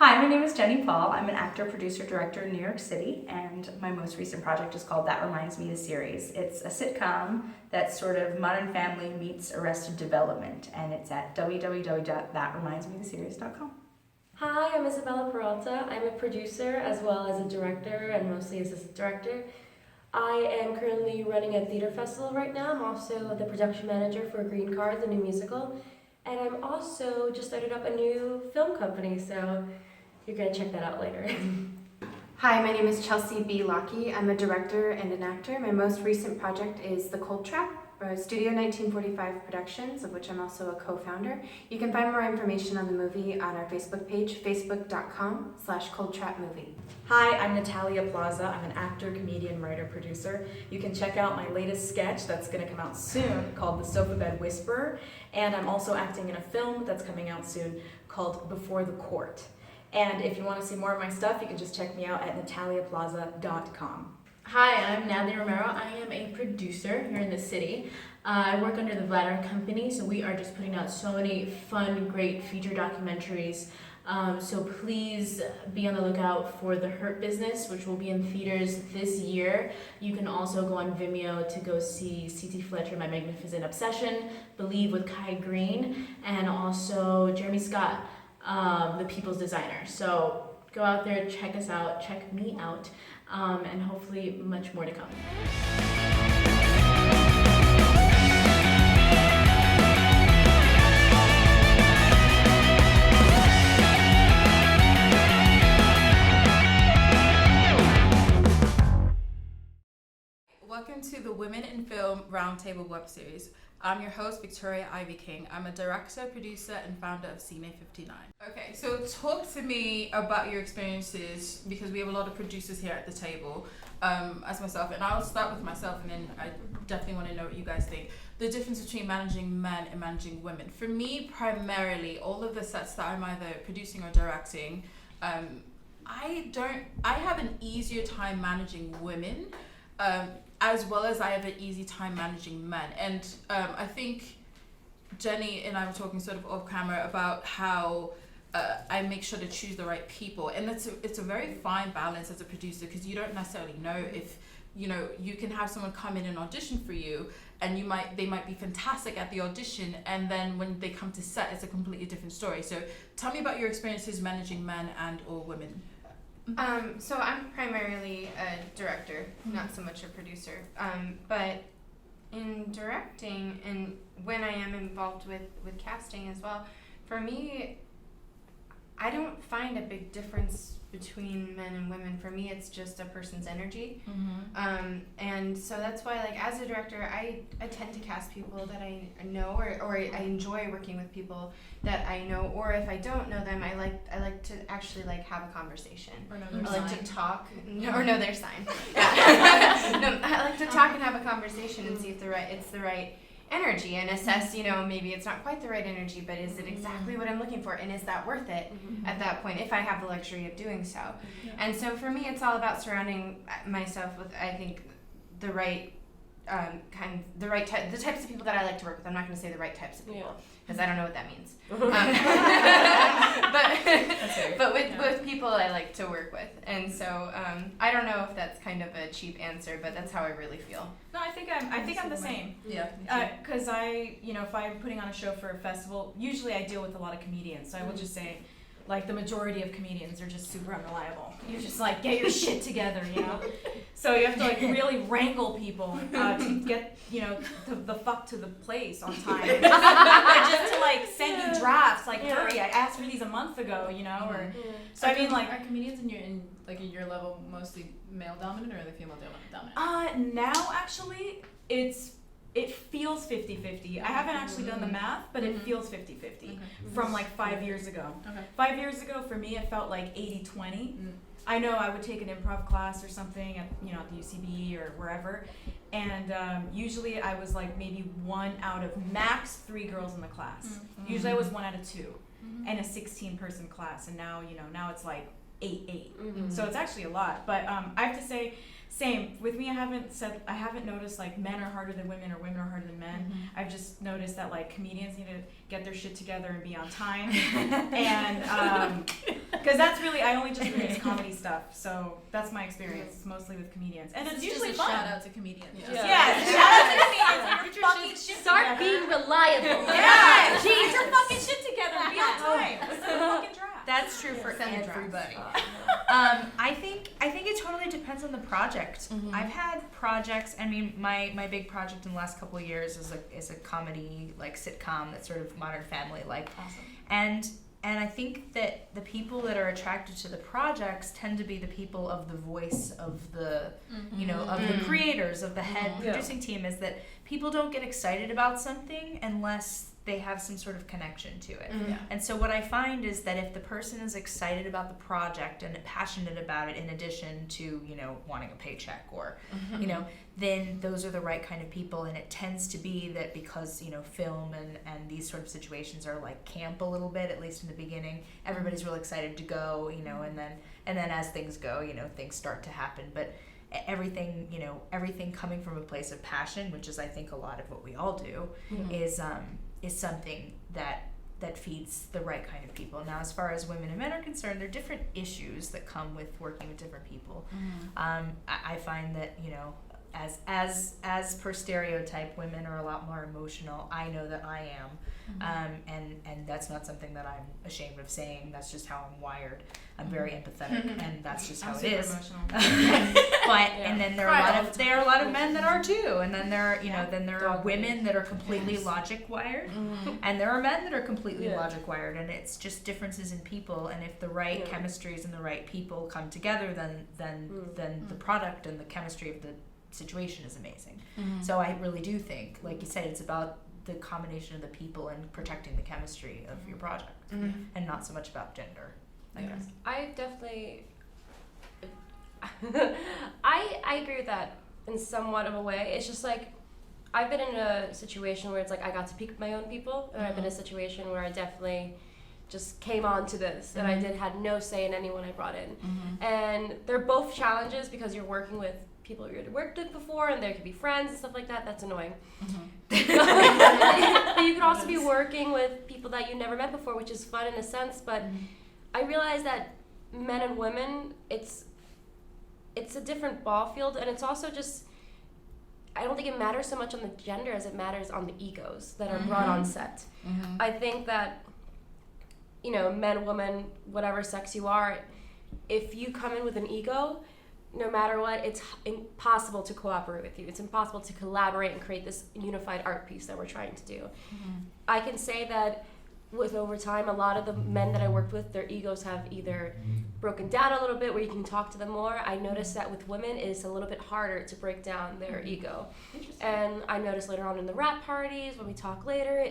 Hi, my name is Jenny Paul. I'm an actor, producer, director in New York City, and my most recent project is called That Reminds Me, the series. It's a sitcom that's sort of Modern Family meets Arrested Development, and it's at www.thatremindsmetheseries.com. Hi, I'm Isabella Peralta. I'm a producer as well as a director and mostly assistant director. I am currently running a theater festival right now. I'm also the production manager for Green Card, the new musical. And I'm also just started up a new film company, so you're going to check that out later. Hi, my name is Chelsea B. Lockie. I'm a director and an actor. My most recent project is The Cold Trap, Studio 1945 Productions, of which I'm also a co-founder. You can find more information on the movie on our Facebook page, facebook.com/coldtrapmovie. Hi, I'm Natalia Plaza. I'm an actor, comedian, writer, producer. You can check out my latest sketch that's going to come out soon called The Sofa Bed Whisperer. And I'm also acting in a film that's coming out soon called Before the Court. And if you want to see more of my stuff, you can just check me out at nataliaplaza.com. Hi, I'm Natalie Romero. I am a producer here in the city. I work under the Vladimir Company, so we are just putting out so many fun, great feature documentaries. So please be on the lookout for The Hurt Business, which will be in theaters this year. You can also go on Vimeo to go see C.T. Fletcher, My Magnificent Obsession, Believe with Kai Green, and also Jeremy Scott, The People's Designer. So go out there, check us out, check me out, and hopefully much more to come. Welcome to the Women in Film Roundtable web series. I'm your host, Viktoria Ivy King. I'm a director, producer, and founder of Cine59. Okay, so talk to me about your experiences, because we have a lot of producers here at the table, as myself, and I'll start with myself, and then I definitely want to know what you guys think. The difference between managing men and managing women. For me, primarily, all of the sets that I'm either producing or directing, I have an easier time managing women, as well as I have an easy time managing men. And I think Jenny and I were talking sort of off camera about how I make sure to choose the right people. And it's a very fine balance as a producer, because you don't necessarily know if, you can have someone come in and audition for you, and they might be fantastic at the audition, and then when they come to set, it's a completely different story. So tell me about your experiences managing men and or women. So I'm primarily a director, not so much a producer. But in directing, and when I am involved with casting as well, for me, I don't find a big difference between men and women. For me, it's just a person's energy. And so that's why, like, as a director, I tend to cast people that I know, or I enjoy working with people that I know, or if I don't know them, I like to actually have a conversation. Or know their I like sign. to talk, or know their sign. Yeah. No, I like to talk and have a conversation and see if it's the right energy, and assess, maybe it's not quite the right energy, but is it exactly what I'm looking for, and is that worth it at that point, if I have the luxury of doing so. And so for me, it's all about surrounding myself with, I think, the right the types of people that I like to work with. I'm not going to say the right types of people, because I don't know what that means. But with people I like to work with. And so I don't know if that's kind of a cheap answer, but that's how I really feel. No, I think I'm the same. Yeah. Because if I'm putting on a show for a festival, usually I deal with a lot of comedians. So I will just say, the majority of comedians are just super unreliable. You just get your shit together, So you have to really wrangle people to get the fuck to the place on time, or just to send you drafts. Hurry! I asked for these a month ago, or so. I mean, are comedians in your level mostly male dominant, or are they female dominant? Now actually it feels 50-50. I haven't actually done the math, but it feels 50-50 from 5 years ago. Okay. 5 years ago, for me, it felt like 80-20. I know I would take an improv class or something at the UCB or wherever, and usually I was maybe 1 out of max 3 girls in the class. Usually I was 1 out of 2, and a 16-person class, and now it's 8. So it's actually a lot. But I have to say, same with me. I haven't noticed men are harder than women or women are harder than men. I've just noticed that comedians need to get their shit together and be on time, and Because that's really, I only just produce comedy stuff, so that's my experience, mostly with comedians. And it's usually just a fun. shout out to comedians. Yeah, shout out to comedians. Get your fucking shit Start together. being reliable. Yeah, get your fucking shit together. Be on time. What's the fucking draft? That's true for Send a draft. everybody. I think it totally depends on the project. I've had projects. I mean, my big project in the last couple of years is a comedy like sitcom that's sort of Modern Family like. Awesome. And I think that the people that are attracted to the projects tend to be the people of the voice of the, you know, of the creators, of the head producing team, is that people don't get excited about something unless they have some sort of connection to it. And so what I find is that if the person is excited about the project and passionate about it in addition to, you know, wanting a paycheck or, you know, then those are the right kind of people. And it tends to be that because, you know, film and these sort of situations are like camp a little bit, at least in the beginning, everybody's real excited to go, you know, and then as things go, you know, things start to happen. But everything, you know, everything coming from a place of passion, which is I think a lot of what we all do, is something that feeds the right kind of people. Now, as far as women and men are concerned, there are different issues that come with working with different people. I find that, you know, as per stereotype, women are a lot more emotional. I know that I am, and that's not something that I'm ashamed of saying. That's just how I'm wired. I'm very empathetic, and that's just how it is. Emotional. But and then there are a lot of men that are too, and then there are women that are completely logic wired, and there are men that are completely logic wired, and it's just differences in people. And if the right chemistries and the right people come together, then the product and the chemistry of the situation is amazing. So I really do think, like you said, it's about the combination of the people and protecting the chemistry of your project, and not so much about gender, I guess. I definitely, I agree with that in somewhat of a way. It's just like, I've been in a situation where it's like I got to pick my own people, and I've been in a situation where I definitely just came on to this, and I had no say in anyone I brought in. And they're both challenges because you're working with people you already worked with before, and there could be friends and stuff like that. That's annoying. But you could also be working with people that you never met before, which is fun in a sense. But I realize that men and women, it's a different ball field, and it's also just, I don't think it matters so much on the gender as it matters on the egos that are brought on set. I think that, you know, men, women, whatever sex you are, if you come in with an ego, no matter what, it's impossible to cooperate with you. It's impossible to collaborate and create this unified art piece that we're trying to do. I can say that with over time, a lot of the men that I worked with, their egos have either broken down a little bit where you can talk to them more. I noticed that with women, it's a little bit harder to break down their ego. And I noticed later on in the rap parties, when we talk later,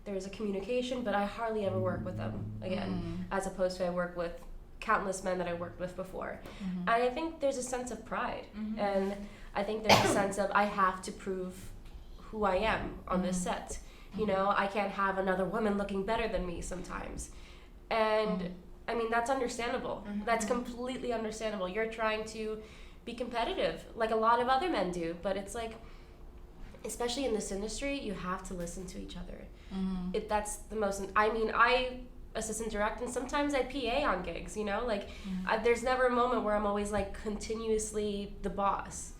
there's a communication, but I hardly ever work with them again, as opposed to I work with countless men that I worked with before. And I think there's a sense of pride, and I think there's a sense of I have to prove who I am on this set. You know, I can't have another woman looking better than me sometimes. And I mean, that's understandable. That's completely understandable. You're trying to be competitive like a lot of other men do, but it's like, especially in this industry, you have to listen to each other. That's the most, I mean, I assistant direct, and sometimes I PA on gigs, you know, like there's never a moment where I'm always like continuously the boss.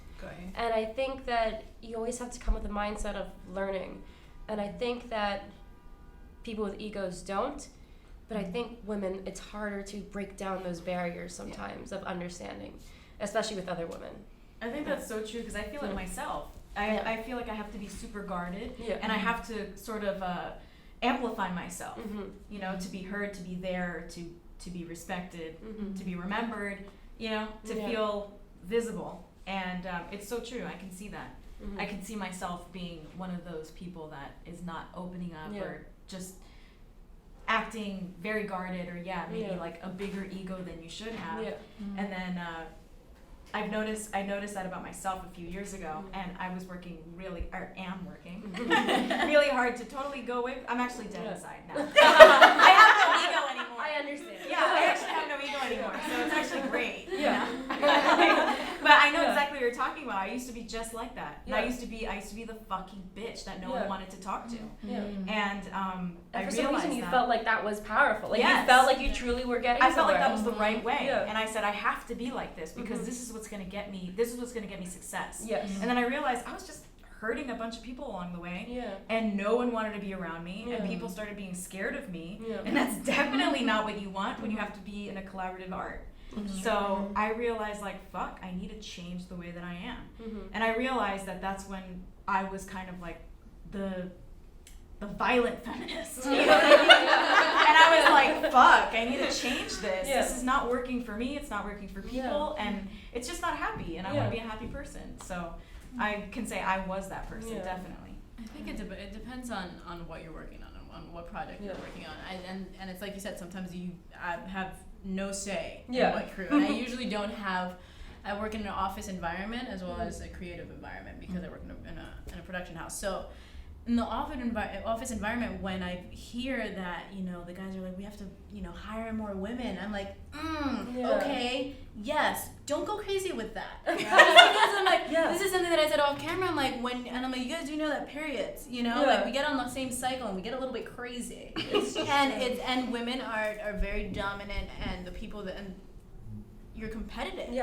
And I think that you always have to come with a mindset of learning, and I think that people with egos don't, but I think women, it's harder to break down those barriers sometimes of understanding, especially with other women. I think that's so true, because I feel it myself. I feel like I have to be super guarded, and I have to sort of amplify myself, you know, to be heard, to be there, to be respected, to be remembered, you know, to feel visible. And it's so true. I can see that. I can see myself being one of those people that is not opening up or just acting very guarded, or maybe like a bigger ego than you should have. And then I noticed that about myself a few years ago, and I was working am working really hard to totally go away. I'm actually dead inside now. I have no ego anymore. I understand. Yeah, I actually have no ego anymore, so it's actually great. But I know exactly what you're talking about. I used to be just like that. And I used to be the fucking bitch that no one wanted to talk to. And I for realized some reason you that. felt like that was powerful. Like Yes. you felt like you truly were getting I felt like somewhere. that was the right way. Yeah. And I said I have to be like this because this is what's gonna get me success. Yes. And then I realized I was just hurting a bunch of people along the way. Yeah. And no one wanted to be around me, Yeah. and people started being scared of me. Yeah. And that's definitely not what you want when you have to be in a collaborative art. So I realized, like, fuck, I need to change the way that I am. And I realized that that's when I was kind of like the violent feminist. You know what I mean? And I was like, fuck, I need to change this. Yeah. This is not working for me. It's not working for people. And it's just not happy. And I want to be a happy person. So I can say I was that person, definitely. I think it depends on what you're working on what project you're working on. And it's like you said, sometimes you have no say in what crew. And I usually don't have. I work in an office environment as well as a creative environment because I work in a production house. So in the office environment, when I hear that, you know, the guys are like, we have to, you know, hire more women, I'm like, okay, yes, don't go crazy with that. Because I'm like, this is something that I said off camera. I'm like, and I'm like, you guys do know that periods, you know, like we get on the same cycle and we get a little bit crazy, and women are very dominant, and the people that you're competitive.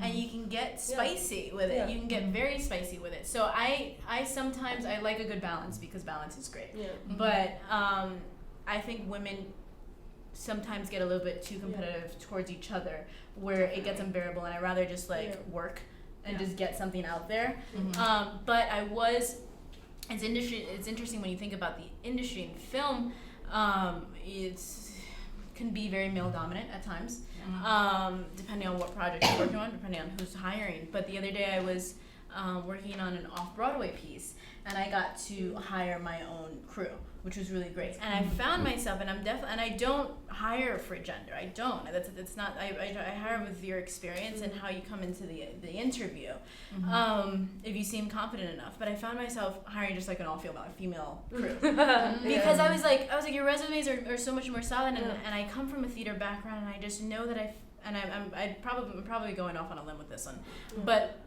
And you can get spicy with it. You can get very spicy with it. So I sometimes I like a good balance because balance is great. But I think women sometimes get a little bit too competitive towards each other, where it gets unbearable, and I'd rather just work and just get something out there. But it's interesting when you think about the industry in film. Can be very male dominant at times, depending on what project you're working on, depending on who's hiring. But the other day I was working on an off-Broadway piece, and I got to hire my own crew, which was really great. And I found myself, and I don't hire for gender. I don't. It's not. I hire with your experience and how you come into the interview. If you seem confident enough. But I found myself hiring just like an all-female crew because I was like, your resumes are so much more solid, and I come from a theater background, and I just know that I'm probably going off on a limb with this one, but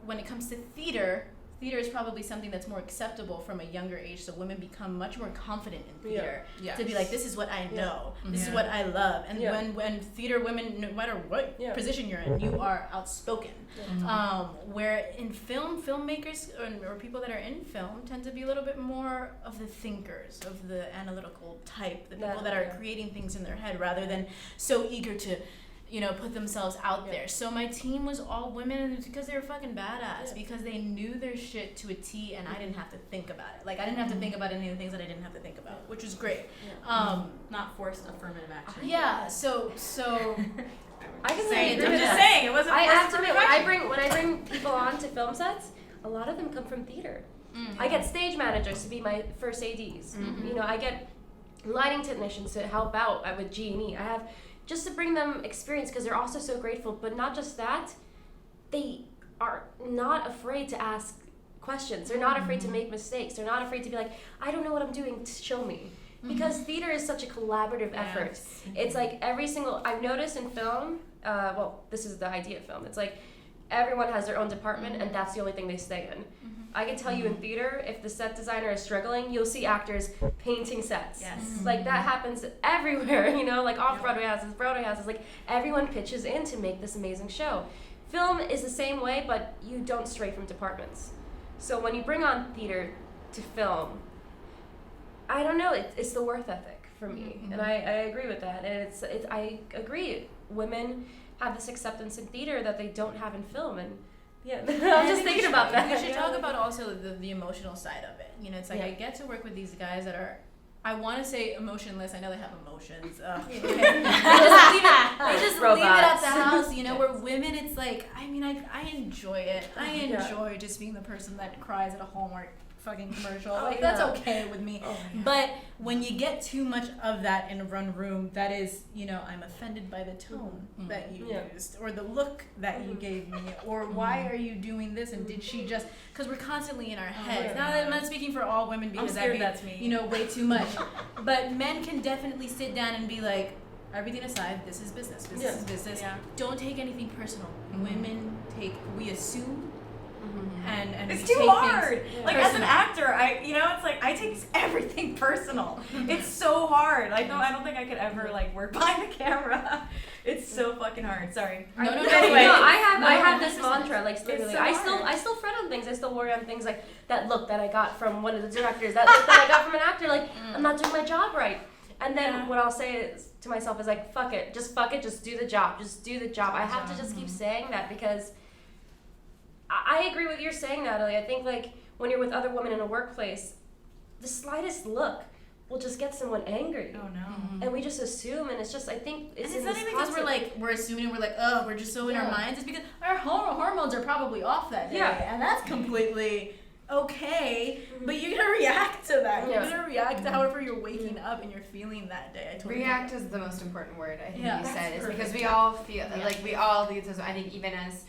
when it comes to theater is probably something that's more acceptable from a younger age, so women become much more confident in theater to be like, this is what I know, this is what I love. And when theater women, no matter what position you're in, you are outspoken. Where in filmmakers or people that are in film tend to be a little bit more of the thinkers, of the analytical type, the people that are creating things in their head rather than so eager to, you know, put themselves out there. So my team was all women, and it's because they were fucking badass, because they knew their shit to a T, and I didn't have to think about it. Like, I didn't have to think about any of the things that I didn't have to think about, which was great. Not forced affirmative action. So I can Saying, agree I'm with just that. saying, it wasn't. I forced have to admit, affirmative when I bring people on to film sets, a lot of them come from theater. I get stage managers to be my first ADs. You know, I get lighting technicians to help out with G&E. I have just to bring them experience, because they're also so grateful. But not just that, they are not afraid to ask questions. They're not afraid to make mistakes. They're not afraid to be like, I don't know what I'm doing, show me. Because theater is such a collaborative effort. It's like I've noticed in film, this is the idea of film, it's like everyone has their own department, and that's the only thing they stay in. I can tell you in theater, if the set designer is struggling, you'll see actors painting sets. Like that happens everywhere, you know, like off-Broadway houses, Broadway houses, like everyone pitches in to make this amazing show. Film is the same way, but you don't stray from departments. So when you bring on theater to film, I don't know, it's the worth ethic for me, and I agree with that. And I agree, women have this acceptance in theater that they don't have in film, and I'm just thinking about that. We should talk about also the emotional side of it. You know, it's like I get to work with these guys that are, I want to say emotionless. I know they have emotions. They just leave it at the house. You know, where women, it's like, I mean, I enjoy it. I enjoy just being the person that cries at a Hallmark fucking commercial. That's okay with me. But when you get too much of that in one room, that is, you know, I'm offended by the tone that you used, or the look that you gave me, or why are you doing this, and did she just, because we're constantly in our heads. Now, I'm not speaking for all women, because that's me. You know, way too much. But men can definitely sit down and be like, everything aside, this is business. Business Yeah. is business. Yeah. Don't take anything personal. We assume and It's we too take hard. things Like as an personal. actor, it's like I take everything personal. It's so hard. I don't think I could ever like work behind the camera. It's so fucking hard. Sorry. No. Anyway. No, I have this 100%. mantra, like literally. so hard. I still fret on things. I still worry on things like that look that I got from one of the directors, that look that I got from an actor. Like I'm not doing my job right. And then what I'll say is to myself is like, fuck it, just do the job, just do the job. I have to just keep saying that because I agree with you saying, Natalie. I think like when you're with other women in a workplace, the slightest look will just get someone angry. Oh no. And we just assume, and it's just, I think it's And it's in not this even because concept. we're assuming we're like, oh, we're just so in our minds. It's because our hormones are probably off that day, and that's completely okay. But you're gonna react to that. You're gonna react to however you're waking up and you're feeling that day. I totally React is the most important word I think Yeah, you that's said. Is because perfect. we all feel like we all lead to. I think even as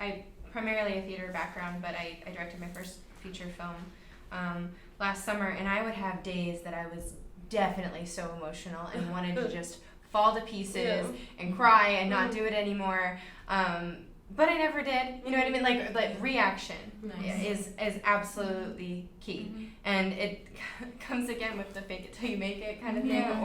I primarily a theater background, but I directed my first feature film last summer, and I would have days that I was definitely so emotional and wanted to just fall to pieces and cry and not do it anymore. But I never did. You know what I mean? Like reaction is absolutely key, and it comes again with the fake it till you make it kind of thing,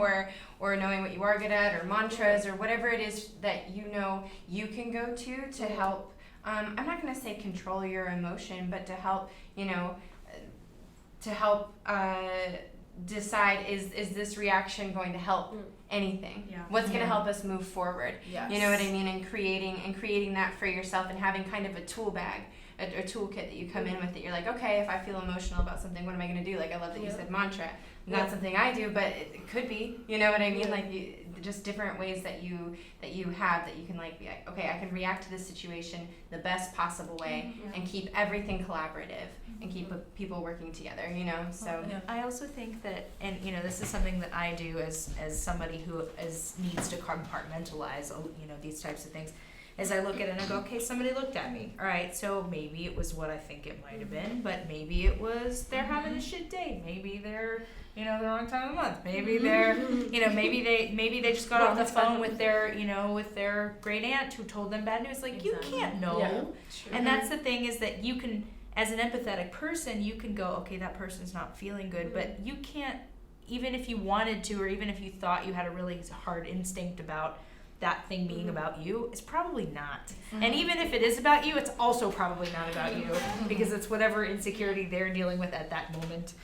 or knowing what you are good at, or mantras, or whatever it is that you know you can go to help. I'm not going to say control your emotion, but to help decide is this reaction going to help anything? Yeah. What's going to help us move forward? Yes. You know what I mean? And creating that for yourself and having kind of a tool bag, a toolkit that you come in with that you're like, okay, if I feel emotional about something, what am I going to do? Like I love that you said mantra. Not something I do, but it could be. You know what I mean? Like just different ways that you have that you can like be like, okay, I can react to this situation the best possible way and keep everything collaborative and keep people working together. You know, so. I also think that, and this is something that I do as somebody who needs to compartmentalize, these types of things. As I look at it and I go, okay, somebody looked at me. All right, so maybe it was what I think it might have been, but maybe it was they're having a shit day. Maybe they're, the wrong time of month. Maybe they're, maybe they just got off the phone with their great aunt who told them bad news. Like you can't know. Yeah. And that's the thing is that you can, as an empathetic person, you can go, okay, that person's not feeling good, but you can't, even if you wanted to, or even if you thought you had a really hard instinct about that thing being about you, it's probably not. And even if it is about you, it's also probably not about you, because it's whatever insecurity they're dealing with at that moment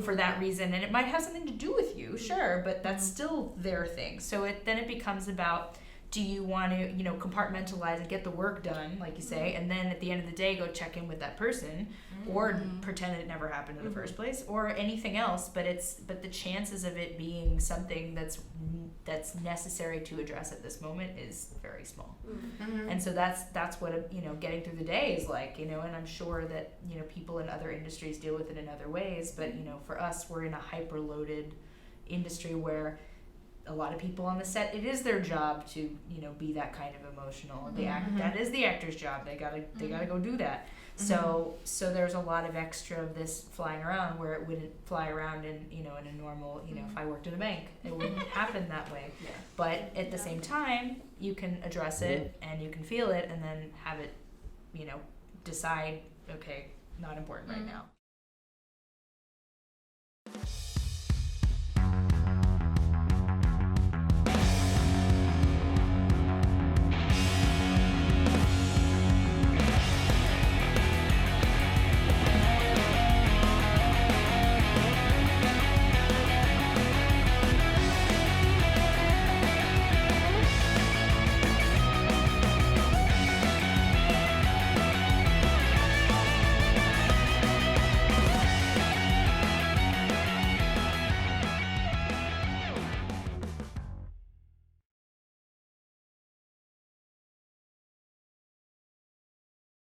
for that reason. And it might have something to do with you, sure, but that's still their thing. So then it becomes about, do you want to, compartmentalize and get the work done, like you say, and then at the end of the day go check in with that person, or pretend it never happened in the first place, or anything else. But the chances of it being something that's necessary to address at this moment is very small. And so that's what getting through the day is like, and I'm sure that people in other industries deal with it in other ways, but for us, we're in a hyper loaded industry where a lot of people on the set, it is their job to be that kind of emotional. That is the actor's job. They gotta go do that. So there's a lot of extra of this flying around where it wouldn't fly around in in a normal if I worked in a bank, it wouldn't happen that way. But at the same time, you can address it and you can feel it and then have it decide, okay, not important right now.